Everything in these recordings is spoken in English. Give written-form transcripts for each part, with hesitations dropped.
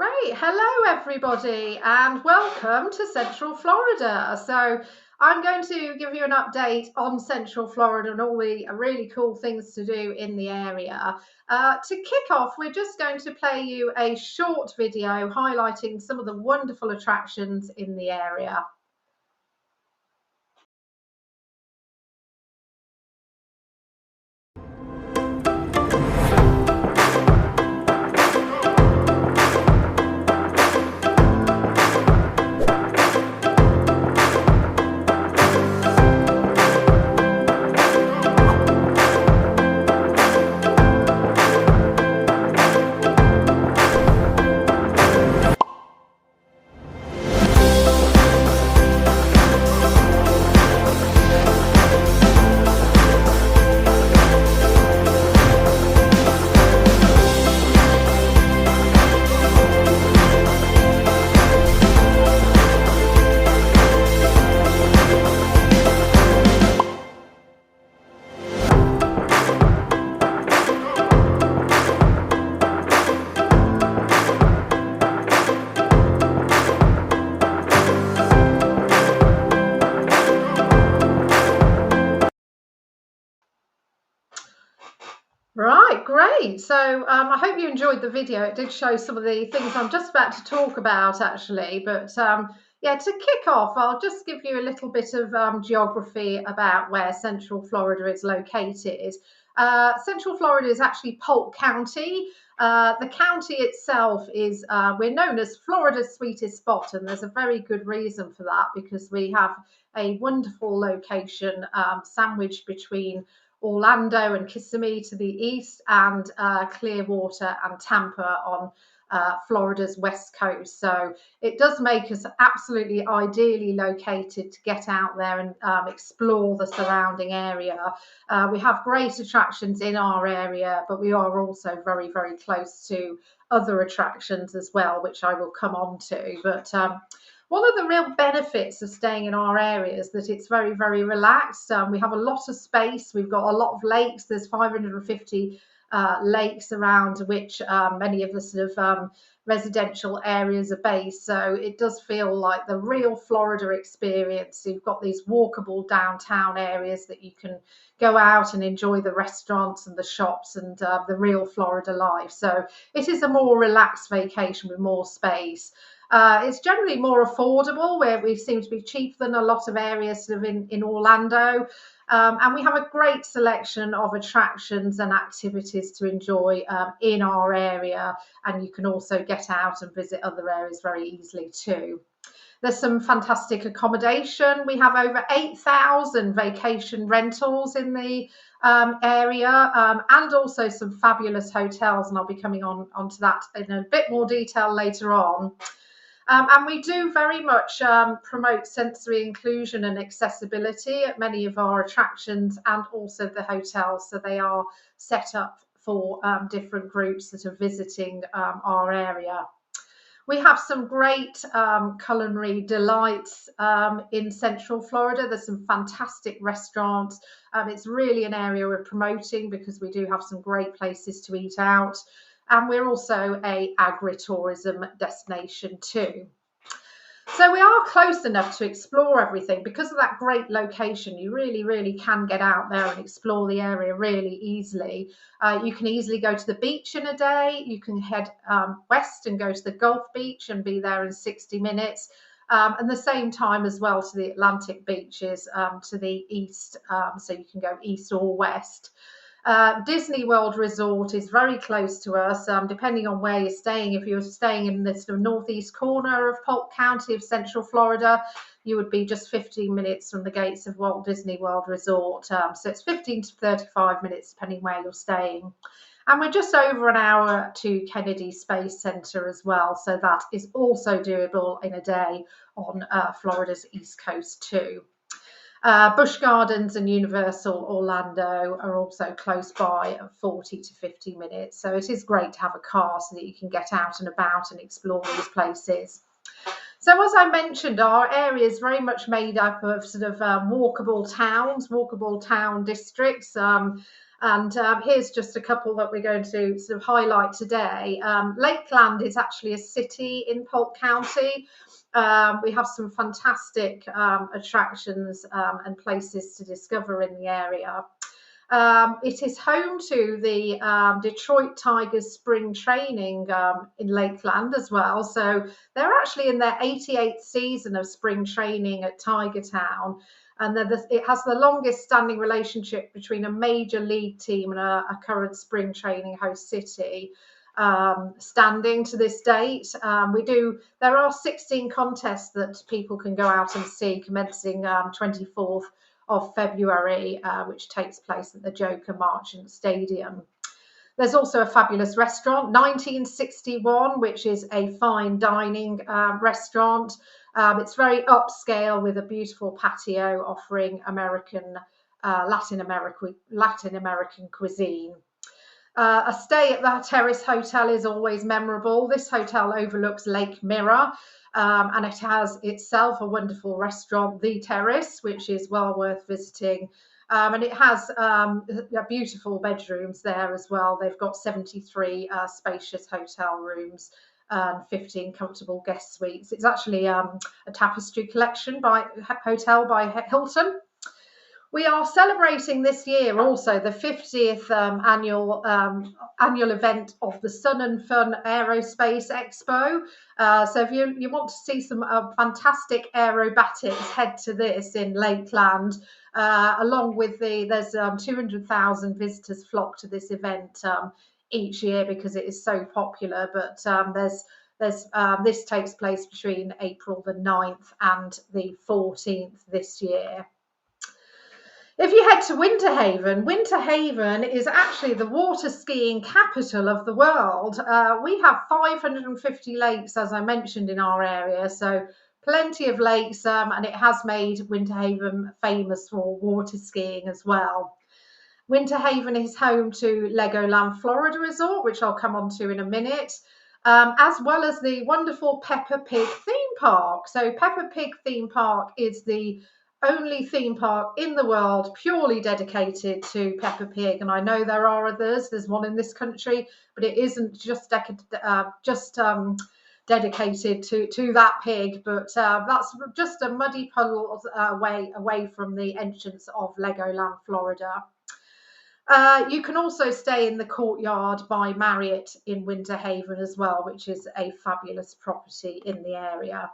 Great. Hello, everybody, and welcome to Central Florida. So I'm going to give you an update on Central Florida and all the really cool things to do in the area. To kick off, we're just going to play you a short video highlighting some of the wonderful attractions in the area. Right, great. So I hope you enjoyed the video. It did show some of the things I'm just about to talk about, actually. But yeah, to kick off, I'll just give you a little bit of geography about where Central Florida is located. Central Florida is actually Polk County. The county itself is, we're known as Florida's sweetest spot, and there's a very good reason for that because we have a wonderful location sandwiched between Orlando and Kissimmee to the east, and Clearwater and Tampa on Florida's west coast. So it does make us absolutely ideally located to get out there and explore the surrounding area. We have great attractions in our area, but we are also very, very close to other attractions as well, which I will come on to. But one of the real benefits of staying in our area is that it's very, very relaxed. We have a lot of space. We've got a lot of lakes. There's 550 lakes around which many of the sort of residential areas are based. So it does feel like the real Florida experience. You've got these walkable downtown areas that you can go out and enjoy the restaurants and the shops and the real Florida life. So it is a more relaxed vacation with more space. It's generally more affordable, where we seem to be cheaper than a lot of areas sort of in Orlando. And we have a great selection of attractions and activities to enjoy in our area. And you can also get out and visit other areas very easily too. There's some fantastic accommodation. We have over 8,000 vacation rentals in the area, and also some fabulous hotels. And I'll be coming onto that in a bit more detail later on. And we do very much promote sensory inclusion and accessibility at many of our attractions and also the hotels. So they are set up for different groups that are visiting our area. We have some great culinary delights in Central Florida. There's some fantastic restaurants. It's really an area we're promoting because we do have some great places to eat out. And we're also an agritourism destination too. So we are close enough to explore everything. Because of that great location, you really, really can get out there and explore the area really easily. You can easily go to the beach in a day. You can head west and go to the Gulf Beach and be there in 60 minutes. And the same time as well to the Atlantic beaches to the east. So you can go east or west. Disney World Resort is very close to us, depending on where you're staying. If you're staying in the sort of northeast corner of Polk County of Central Florida, you would be just 15 minutes from the gates of Walt Disney World Resort. So it's 15 to 35 minutes, depending where you're staying. And we're just over an hour to Kennedy Space Center as well. So that is also doable in a day on Florida's East Coast too. Busch Gardens and Universal Orlando are also close by at 40 to 50 minutes. So it is great to have a car so that you can get out and about and explore these places. So as I mentioned, our area is very much made up of sort of walkable towns, walkable town districts. And here's just a couple that we're going to sort of highlight today. Lakeland is actually a city in Polk County. We have some fantastic attractions and places to discover in the area. It is home to the Detroit Tigers spring training in Lakeland as well. So they're actually in their 88th season of spring training at Tiger Town. And it has the longest standing relationship between a major league team and a current spring training host city, standing to this date. There are 16 contests that people can go out and see, commencing 24th of February, which takes place at the Joker Marchant Stadium. There's also a fabulous restaurant, 1961, which is a fine dining restaurant. It's very upscale with a beautiful patio offering Latin American cuisine. A stay at the Terrace Hotel is always memorable. This hotel overlooks Lake Mirror, and it has itself a wonderful restaurant, The Terrace, which is well worth visiting. And it has beautiful bedrooms there as well. They've got 73 spacious hotel rooms and 15 comfortable guest suites. It's actually a tapestry collection hotel by Hilton. We are celebrating this year also the 50th annual event of the Sun and Fun Aerospace Expo. So if you want to see some fantastic aerobatics, head to this in Lakeland. Along with there's 200,000 visitors flock to this event each year because it is so popular. But this takes place between April the 9th and the 14th this year. If you head to Winter Haven is actually the water skiing capital of the world. We have 550 lakes, as I mentioned, in our area, so plenty of lakes, and it has made Winter Haven famous for water skiing as well. Winter Haven is home to Legoland Florida Resort, which I'll come on to in a minute, as well as the wonderful Peppa Pig theme park. So Peppa Pig theme park is the only theme park in the world purely dedicated to Peppa Pig, and I know there are others. There's one in this country, but it isn't just dedicated to that pig. But that's just a muddy puddle away from the entrance of Legoland Florida. You can also stay in the Courtyard by Marriott in Winter Haven as well, which is a fabulous property in the area.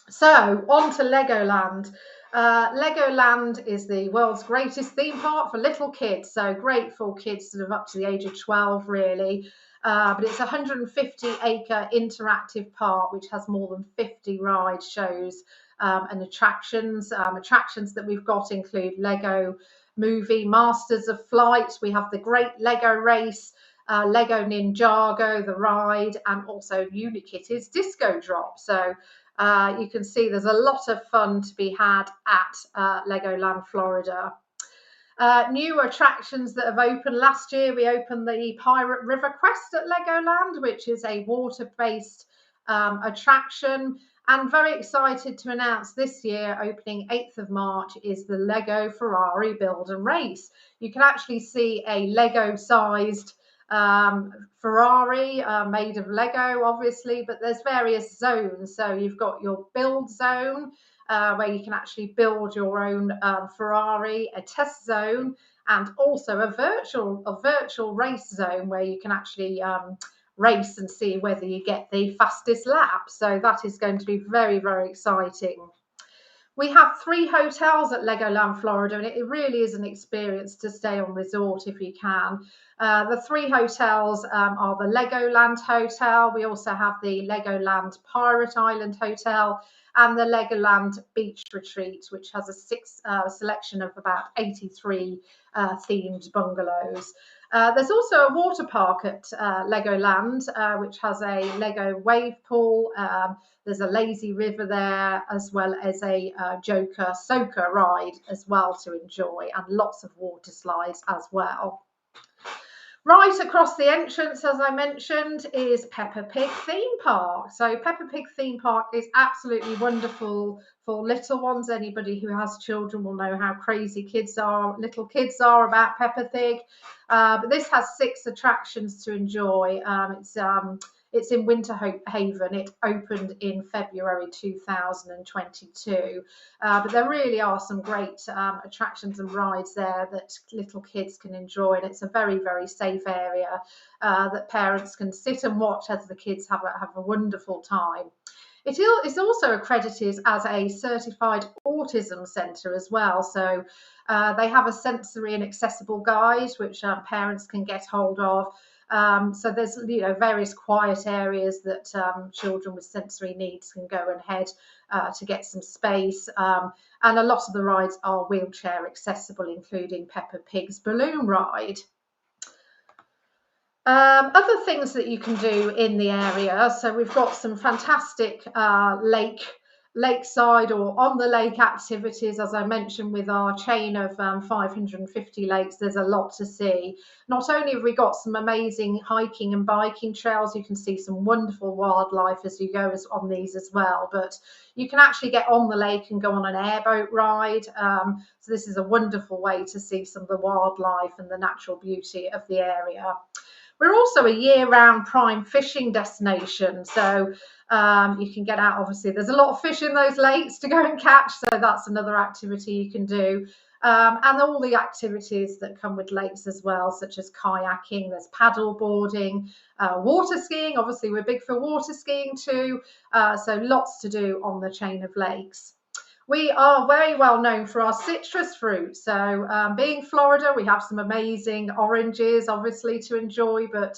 So on to Legoland. Legoland is the world's greatest theme park for little kids, so great for kids sort of up to the age of 12 really. But it's a 150-acre interactive park which has more than 50 rides, shows and attractions. Attractions that we've got include Lego Movie, Masters of Flight. We have the Great Lego Race, Lego Ninjago, the ride, and also Unikitty's Disco Drop. So you can see there's a lot of fun to be had at Legoland Florida. New attractions that have opened last year. We opened the Pirate River Quest at Legoland, which is a water-based attraction. And very excited to announce this year, opening 8th of March, is the Lego Ferrari Build and Race. You can actually see a Lego-sized Ferrari made of Lego, obviously, but there's various zones. So you've got your build zone where you can actually build your own Ferrari, a test zone, and also a virtual race zone where you can actually race and see whether you get the fastest lap. So that is going to be very, very exciting. We have 3 hotels at Legoland Florida, and it really is an experience to stay on resort if you can. The 3 hotels are the Legoland Hotel. We also have the Legoland Pirate Island Hotel and the Legoland Beach Retreat, which has a selection of about 83 themed bungalows. There's also a water park at Legoland, which has a Lego wave pool. There's a lazy river there, as well as a Joker Soaker ride as well to enjoy, and lots of water slides as well. Right across the entrance, as I mentioned, is Peppa Pig theme park. So Peppa Pig theme park is absolutely wonderful for little ones. Anybody who has children will know how crazy little kids are about Peppa Pig. But this has 6 attractions to enjoy. It's in Winter Haven. It opened in February 2022. But there really are some great attractions and rides there that little kids can enjoy. And it's a very, very safe area that parents can sit and watch as the kids have a wonderful time. It is also accredited as a certified autism centre as well. So they have a sensory and accessible guide, which parents can get hold of. So there's various quiet areas that children with sensory needs can go and head to get some space. And a lot of the rides are wheelchair accessible, including Peppa Pig's balloon ride. Other things that you can do in the area, so we've got some fantastic lakeside or on the lake activities. As I mentioned, with our chain of 550 lakes, there's a lot to see. Not only have we got some amazing hiking and biking trails, you can see some wonderful wildlife as you go on these as well, but you can actually get on the lake and go on an airboat ride. So this is a wonderful way to see some of the wildlife and the natural beauty of the area. We're also a year-round prime fishing destination, so you can get out. Obviously, there's a lot of fish in those lakes to go and catch, so that's another activity you can do. And all the activities that come with lakes as well, such as kayaking, there's paddle boarding, water skiing. Obviously, we're big for water skiing too, so lots to do on the chain of lakes. We are very well known for our citrus fruit. So being Florida, we have some amazing oranges, obviously, to enjoy. But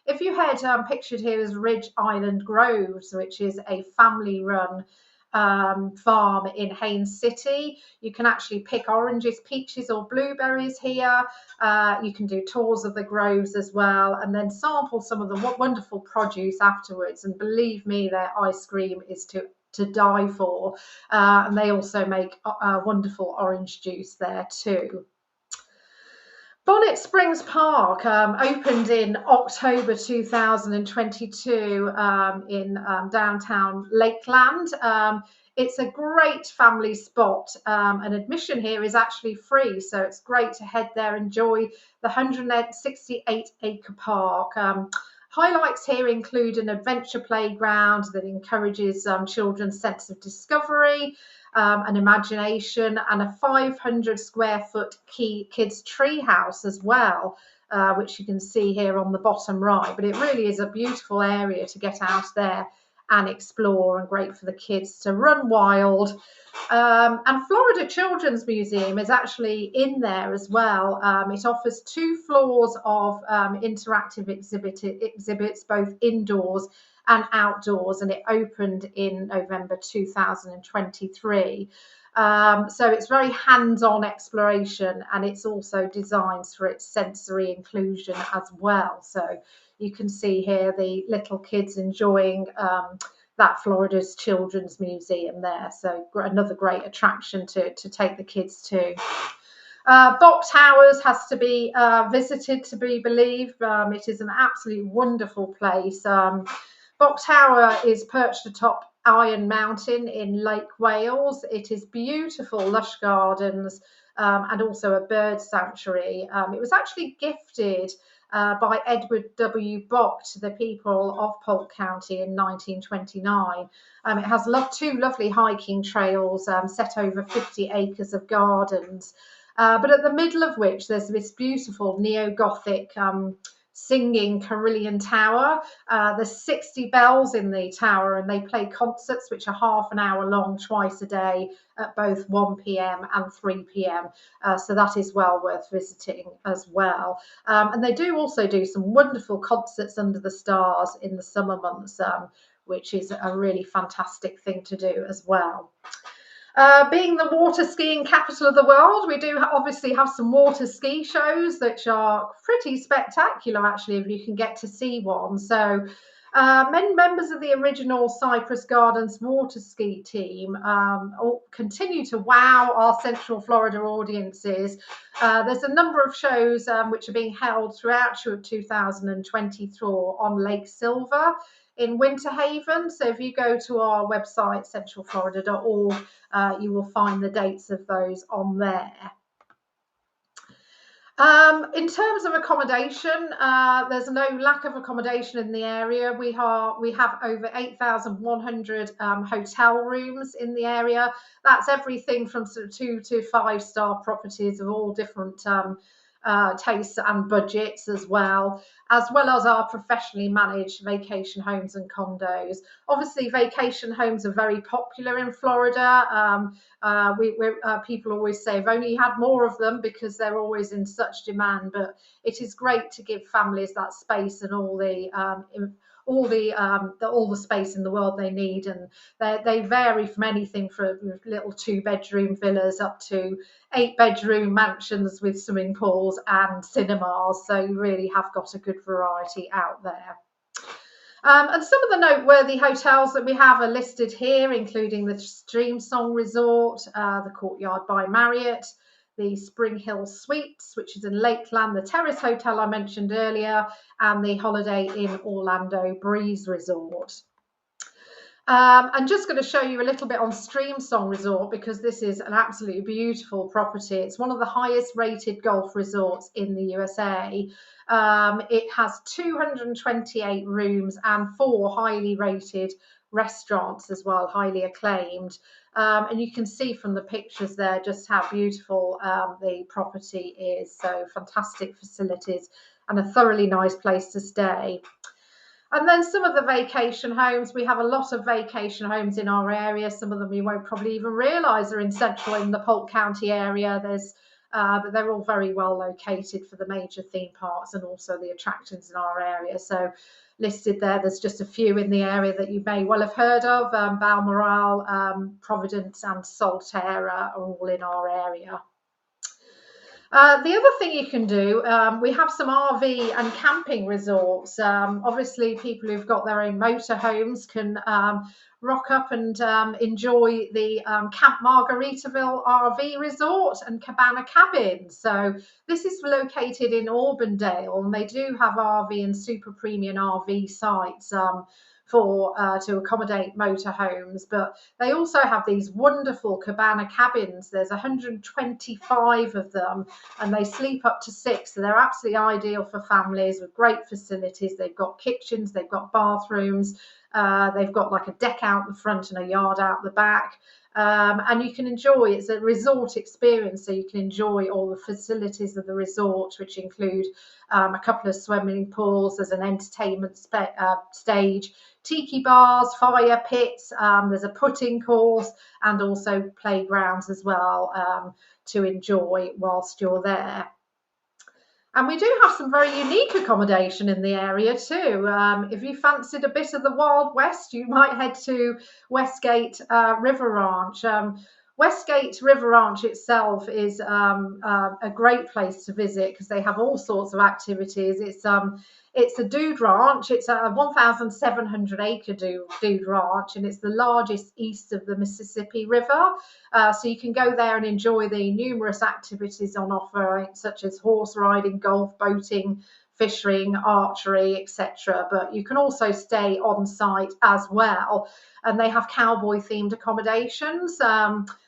if you head, pictured here is Ridge Island Groves, which is a family-run farm in Haines City. You can actually pick oranges, peaches or blueberries here. You can do tours of the groves as well, and then sample some of the wonderful produce afterwards. And believe me, their ice cream is to die for, and they also make wonderful orange juice there too. Bonnet Springs Park opened in October 2022 in downtown Lakeland. It's a great family spot, and admission here is actually free, so it's great to head there, enjoy the 168-acre park. Highlights here include an adventure playground that encourages children's sense of discovery, and imagination, and a 500 square foot kids tree house as well, which you can see here on the bottom right. But it really is a beautiful area to get out there and explore, and great for the kids to run wild. And Florida Children's Museum is actually in there as well. It offers 2 floors of interactive exhibits, both indoors and outdoors, and it opened in November 2023. So it's very hands-on exploration, and it's also designed for its sensory inclusion as well. So you can see here the little kids enjoying that Florida's Children's Museum there. So another great attraction to take the kids to. Bok Towers has to be visited to be believed. It is an absolutely wonderful place. Bok Tower is perched atop Iron Mountain in Lake Wales. It is beautiful, lush gardens, and also a bird sanctuary. It was actually gifted by Edward W. Bok to the people of Polk County in 1929. It has 2 lovely hiking trails set over 50 acres of gardens, but at the middle of which there's this beautiful neo-Gothic singing carillon tower. There's 60 bells in the tower, and they play concerts which are half an hour long twice a day at both 1 p.m. and 3 p.m. So that is well worth visiting as well. And they do also do some wonderful concerts under the stars in the summer months, which is a really fantastic thing to do as well. Being the water skiing capital of the world, we do obviously have some water ski shows which are pretty spectacular, actually, if you can get to see one. So Many members of the original Cypress Gardens water ski team continue to wow our Central Florida audiences. There's a number of shows which are being held throughout 2024 on Lake Silver in Winter Haven. So if you go to our website, centralflorida.org, you will find the dates of those on there. In terms of accommodation, there's no lack of accommodation in the area. We have over 8,100 hotel rooms in the area. That's everything from sort of 2 to 5 star properties of all different tastes and budgets, as well as our professionally managed vacation homes and condos. Obviously, vacation homes are very popular in Florida. People always say, "If only you had more of them," because they're always in such demand. But it is great to give families that space and all the space in the world they need, and they vary from anything from little 2-bedroom villas up to 8-bedroom mansions with swimming pools and cinemas. So you really have got a good variety out there. And some of the noteworthy hotels that we have are listed here, including the Streamsong Resort, the Courtyard by Marriott, the Spring Hill Suites, which is in Lakeland, the Terrace Hotel I mentioned earlier, and the Holiday Inn Orlando Breeze Resort. I'm just going to show you a little bit on Streamsong Resort, because this is an absolutely beautiful property. It's one of the highest rated golf resorts in the USA. It has 228 rooms and 4 highly rated restaurants as well, highly acclaimed. And you can see from the pictures there just how beautiful the property is. So fantastic facilities and a thoroughly nice place to stay. And then some of the vacation homes, we have a lot of vacation homes in our area. Some of them you won't probably even realise are in the Polk County area. But they're all very well located for the major theme parks and also the attractions in our area. So listed there's just a few in the area that you may well have heard of. Balmoral, Providence and Saltaire are all in our area. The other thing you can do, we have some RV and camping resorts. Obviously, people who've got their own motorhomes can rock up and enjoy the Camp Margaritaville RV Resort and Cabana Cabins. So this is located in Auburndale, and they do have RV and super premium RV sites to accommodate motorhomes, but they also have these wonderful cabana cabins. There's 125 of them, and they sleep up to 6, so they're absolutely ideal for families with great facilities. They've got kitchens, they've got bathrooms, they've got like a deck out the front and a yard out the back. And you can enjoy, it's a resort experience, so you can enjoy all the facilities of the resort, which include a couple of swimming pools, there's an entertainment stage, tiki bars, fire pits, there's a putting course, and also playgrounds as well to enjoy whilst you're there. And we do have some very unique accommodation in the area too. If you fancied a bit of the Wild West, you might head to Westgate River Ranch. Westgate River Ranch itself is a great place to visit because they have all sorts of activities. It's a dude ranch. It's a 1,700 acre dude ranch, and it's the largest east of the Mississippi River. So you can go there and enjoy the numerous activities on offer, such as horse riding, golf, boating, fishing, archery, etc. But you can also stay on site as well. And they have cowboy themed accommodations.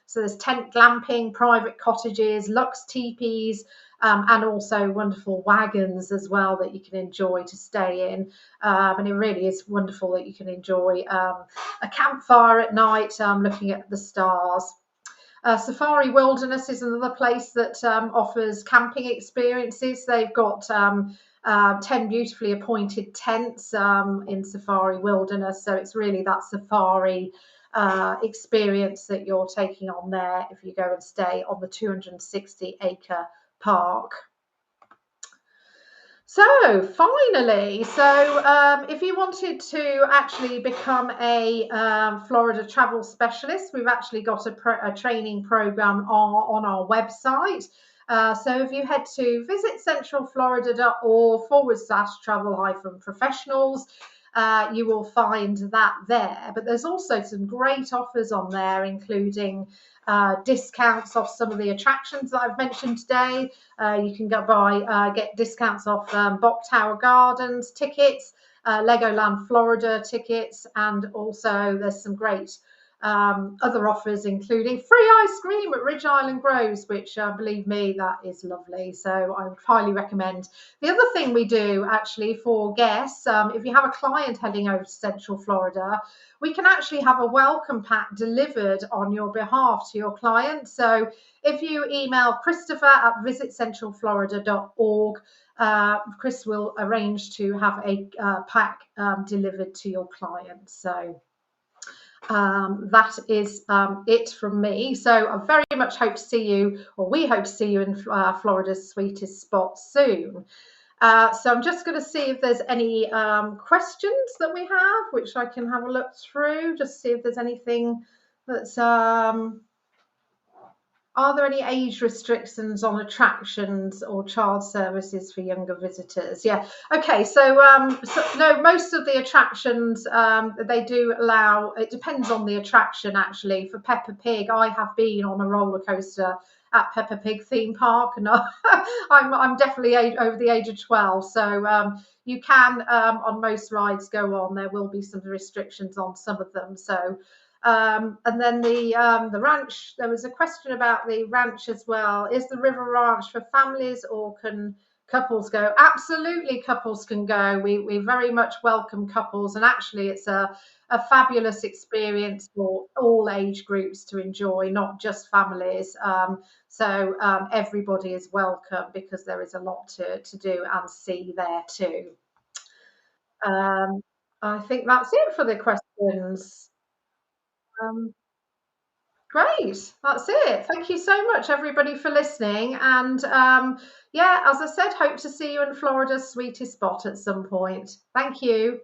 So there's tent glamping, private cottages, luxe teepees, and also wonderful wagons as well that you can enjoy to stay in. And it really is wonderful that you can enjoy a campfire at night looking at the stars. Safari Wilderness is another place that offers camping experiences. They've got 10 beautifully appointed tents in Safari Wilderness. So it's really that safari experience that you're taking on there if you go and stay on the 260 acre park. So finally, if you wanted to actually become a Florida travel specialist, we've actually got a training program on our website. So if you head to visitcentralflorida.org/travel-professionals, you will find that there. But there's also some great offers on there, including discounts off some of the attractions that I've mentioned today. You can get discounts off Bok Tower Gardens tickets, Legoland Florida tickets, and also there's some great other offers, including free ice cream at Ridge Island Groves, which believe me, that is lovely. So I would highly recommend. The other thing we do actually for guests, if you have a client heading over to Central Florida, we can actually have a welcome pack delivered on your behalf to your client. So if you email Christopher@visitcentralflorida.org, Chris will arrange to have a pack delivered to your client. So that is it from me. So I very much hope to see you, or we hope to see you in Florida's sweetest spot soon. So I'm just going to see if there's any questions that we have, which I can have a look through, just see if there's anything that's are there any age restrictions on attractions or child services for younger visitors? Yeah. Okay. So, no, most of the attractions they do allow. It depends on the attraction, actually. For Peppa Pig, I have been on a roller coaster at Peppa Pig theme park, and I'm definitely over the age of 12. So you can on most rides go on. There will be some restrictions on some of them. So. And then the ranch, there was a question about the ranch as well. Is the River Ranch for families, or can couples go? Absolutely, couples can go. We very much welcome couples, and actually it's a fabulous experience for all age groups to enjoy, not just families. So everybody is welcome, because there is a lot to do and see there too. I think that's it for the questions. Um, Great, that's it. Thank you so much, everybody, for listening. And yeah, as I said, hope to see you in Florida's sweetest spot at some point. Thank you.